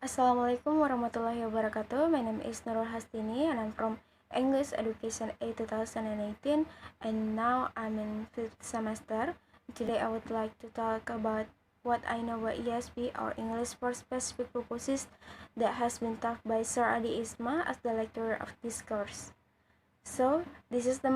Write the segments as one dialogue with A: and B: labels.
A: Assalamualaikum warahmatullahi wabarakatuh. My name is Nurul Hastini and I'm from English Education A 2018 and now I'm in 5th semester. Today I would like to talk about what I know about ESP or English for Specific Purposes that has been taught by Sir Adi Isma as the lecturer of this course. So this is the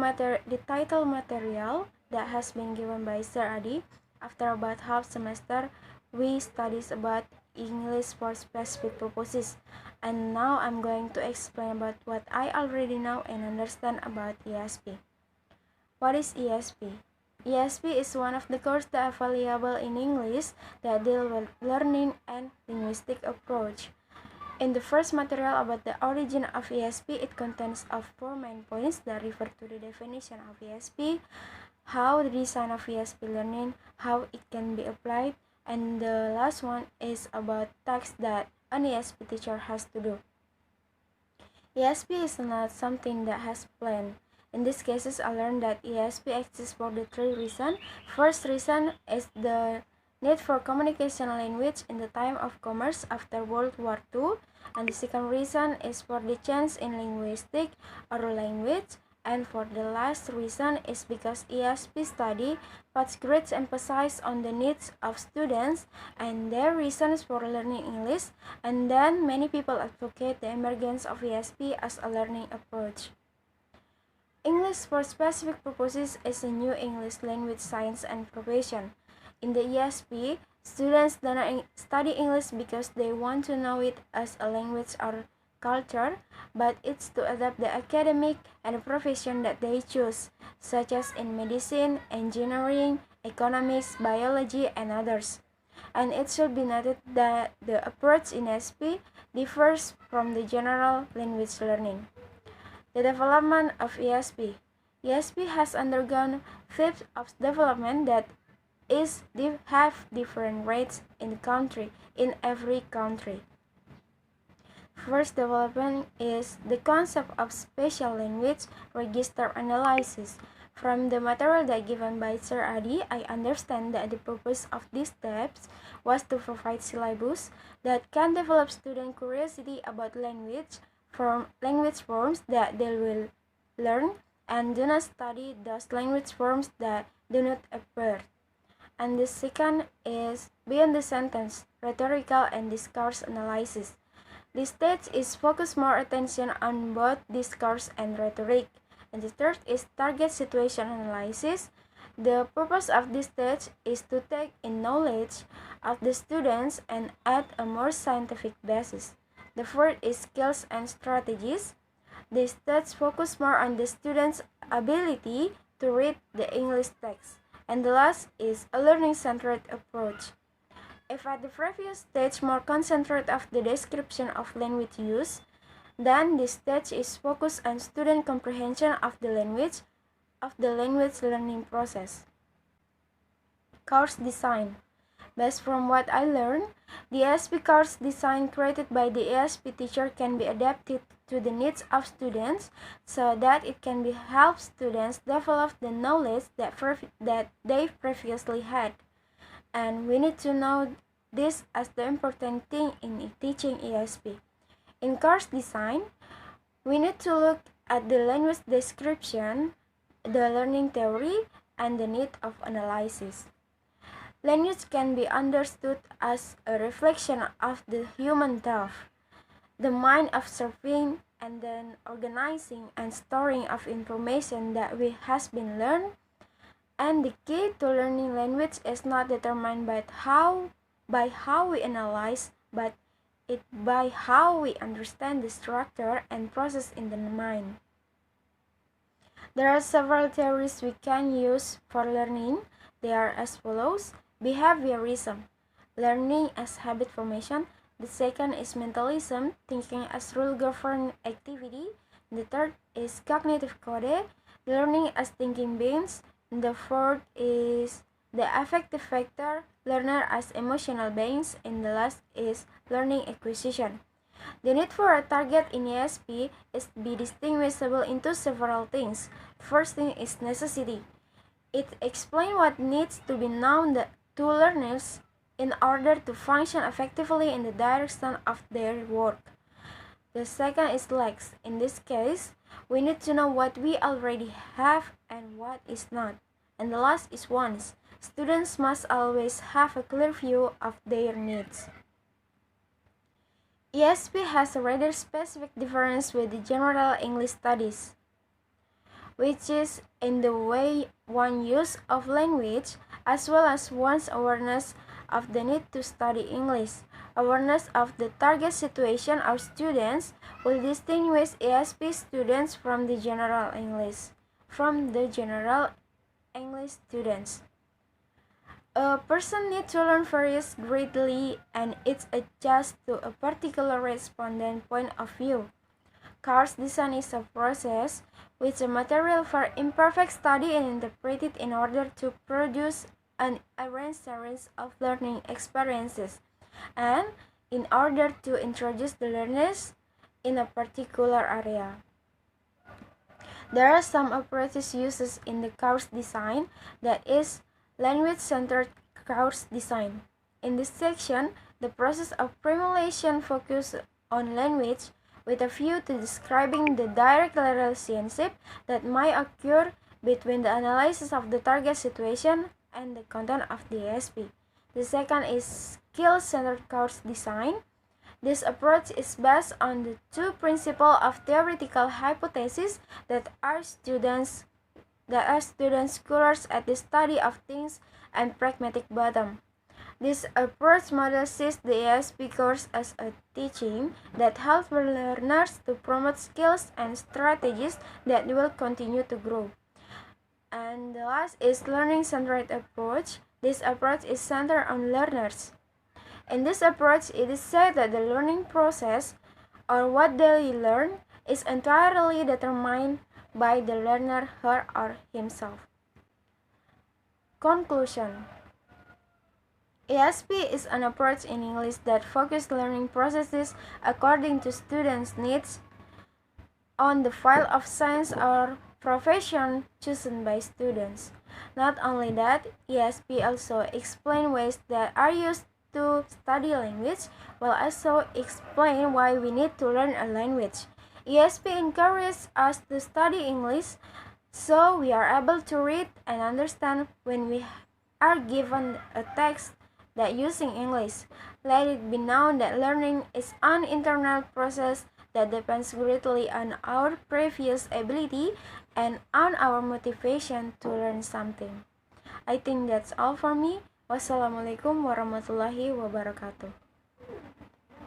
A: title material that has been given by Sir Adi. After about half semester, we studies about English for specific purposes, and now I'm going to explain about what I already know and understand about ESP. What is ESP? ESP is one of the courses that are available in English that deal with learning and linguistic approach. In the first material about the origin of ESP, it contains of 4 main points that refer to the definition of ESP, how the design of ESP learning, how it can be applied, and the last one is about tasks that an ESP teacher has to do. ESP is not something that has planned. In these cases, I learned that ESP exists for the 3 reasons. First reason is the need for communication language in the time of commerce after World War II, and the second reason is for the change in linguistic or language, and for the last reason is because ESP study puts great emphasis on the needs of students and their reasons for learning English, and then many people advocate the emergence of ESP as a learning approach. English for specific purposes is a new English language science and profession. In the ESP, students do not study English because they want to know it as a language or culture, but it's to adapt the academic and profession that they choose, such as in medicine, engineering, economics, biology, and others. And it should be noted that the approach in ESP differs from the general language learning. The development of ESP. ESP has undergone phases of development that have different rates in every country. First development is the concept of spatial language register analysis. From the material that given by Sir Adi, I understand that the purpose of these steps was to provide syllabus that can develop student curiosity about language forms that they will learn and do not study those language forms that do not appear. And the second is beyond the sentence, rhetorical and discourse analysis. This stage is focus more attention on both discourse and rhetoric. And the third is target situation analysis. The purpose of this stage is to take in knowledge of the students and add a more scientific basis. The fourth is skills and strategies. This stage focus more on the students' ability to read the English text. And the last is a learning-centered approach. If at the previous stage more concentrate of the description of language use, then this stage is focused on student comprehension of the language learning process. Course design. Based from what I learned, the ESP course design created by the ESP teacher can be adapted to the needs of students so that it can help students develop the knowledge that they previously had. And we need to know this as the important thing in teaching ESP. In course design, we need to look at the language description, the learning theory, and the need of analysis. Language can be understood as a reflection of the human thought, the mind observing and then organizing and storing of information that has been learned. And the key to learning language is not determined by how we analyze, but by how we understand the structure and process in the mind. There are several theories we can use for learning. They are as follows. Behaviorism, learning as habit formation. The second is mentalism, thinking as rule-governed activity. The third is cognitive code, learning as thinking beings. The fourth is the affective factor, learner as emotional beings. And the last is learning acquisition. The need for a target in ESP is be distinguishable into several things. First thing is necessity. It explains what needs to be known to learners in order to function effectively in the direction of their work. The second is lacks. In this case, we need to know what we already have and what is not. And the last is wants. Students must always have a clear view of their needs. ESP has a rather specific difference with the general English studies, which is in the way one use of language as well as one's awareness of the need to study English. Awareness of the target situation of students will distinguish ESP students from the general English students. A person needs to learn varies greatly and it adjusts to a particular respondent point of view. Course design is a process which a material for imperfect study and interpreted in order to produce an arranged series of learning experiences and in order to introduce the learners in a particular area. There are some approaches used in the course design, that is, language-centered course design. In this section, the process of formulation focuses on language with a view to describing the direct relationship that might occur between the analysis of the target situation and the content of the ESP. The second is skill-centered course design. This approach is based on the two principles of theoretical hypotheses that are students scholars at the study of things and pragmatic bottom. This approach models the ESP course as a teaching that helps learners to promote skills and strategies that will continue to grow. And the last is learning-centered approach. This approach is centered on learners. In this approach, it is said that the learning process, or what they learn, is entirely determined by the learner, her or himself. Conclusion. ESP is an approach in English that focuses learning processes according to students' needs on the field of science or profession chosen by students. Not only that, ESP also explains ways that are used to study language, while also explain why we need to learn a language. ESP encourages us to study English so we are able to read and understand when we are given a text that using English. Let it be known that learning is an internal process that depends greatly on our previous ability and on our motivation to learn something. I think that's all for me. Wassalamualaikum warahmatullahi wabarakatuh.